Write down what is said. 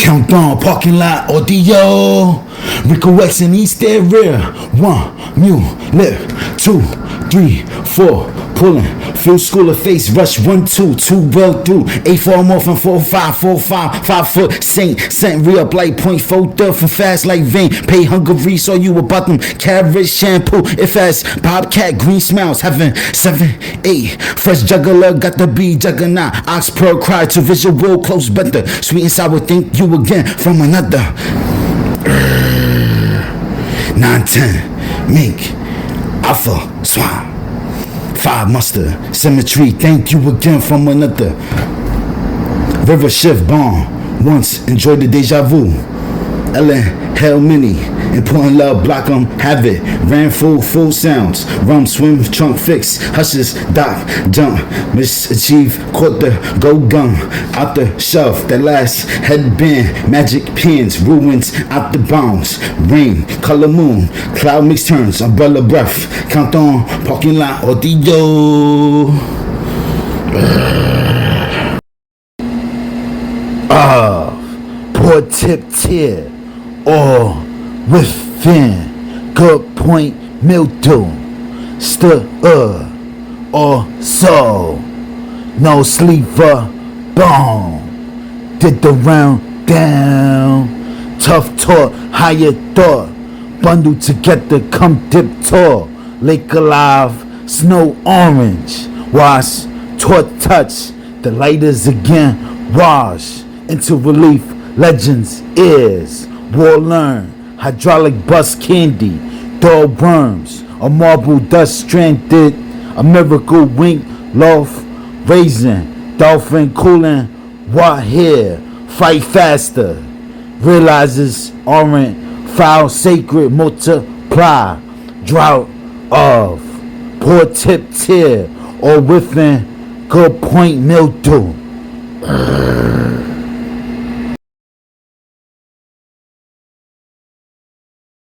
Countdown, parking lot, audio. Rico X in East area. 1, new, lift, 2, 3, 4, pulling. Field school of face, rush 1, 2, 2 well through. 8-4 morphin', 4-5, 4-5, 5 foot Saint re-up like .4 from fast like vein. Pay Hungary, so you about them carrot shampoo. If as Bobcat, green smiles, having 7, 8. Fresh juggler, got the B juggernaut. Ox pearl cry to visual close better. Sweet and sour, think you again from another. 9-10, mink, alpha, swine. 5 mustard, symmetry, thank you again from another. River shift bomb, once enjoy the deja vu. Ellen, hell mini, important love, block 'em, have it. Ran full sounds, rum, swim, trunk fix, hushes, dock, jump, misachieve, caught the go gum, out the shelf, that last headband, magic pins, ruins, out the bounds, rain, color moon, cloud mix turns, umbrella breath, count on, parking lot, audio. Poor tip tier, or within, good point, mildew, stir, or so, no sleeper, bone, did the round down, tough talk, higher thought, bundled together, come dip tour, lake alive, snow orange, wash, taught touch, the lighters again, wash, into relief, legends, ears, war learn, hydraulic bus candy, dog worms, a marble dust stranded, a miracle wink, loaf, raisin, dolphin cooling, what here, fight faster, realizes aren't foul sacred, multiply, drought of, poor tip tier, or within, good point mildew.